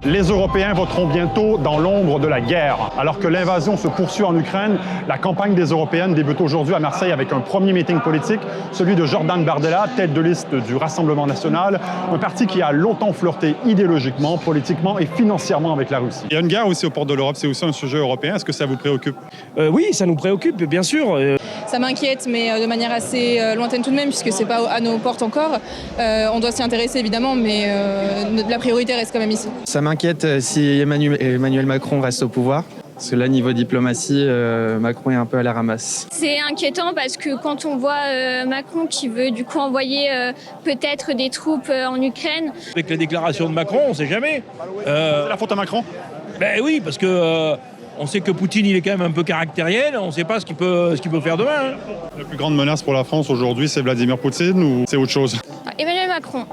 Les Européens voteront bientôt dans l'ombre de la guerre. Alors que l'invasion se poursuit en Ukraine, la campagne des Européennes débute aujourd'hui à Marseille avec un premier meeting politique, celui de Jordan Bardella, tête de liste du Rassemblement national, un parti qui a longtemps flirté idéologiquement, politiquement et financièrement avec la Russie. Il y a une guerre aussi aux portes de l'Europe, c'est aussi un sujet européen. Est-ce que ça vous préoccupe? Oui, ça nous préoccupe, bien sûr. Ça m'inquiète, mais de manière assez lointaine tout de même, puisque c'est pas à nos portes encore. On doit s'y intéresser évidemment, mais la priorité reste quand même ici. Ça m'inquiète si Emmanuel Macron reste au pouvoir. Parce que là, niveau diplomatie, Macron est un peu à la ramasse. C'est inquiétant parce que quand on voit Macron qui veut du coup envoyer peut-être des troupes en Ukraine. Avec les déclarations de Macron, on ne sait jamais. C'est la faute à Macron? Ben oui, parce que on sait que Poutine, il est quand même un peu caractériel. On ne sait pas ce qu'il peut faire demain. Hein. La plus grande menace pour la France aujourd'hui, c'est Vladimir Poutine ou c'est autre chose? Emmanuel Macron.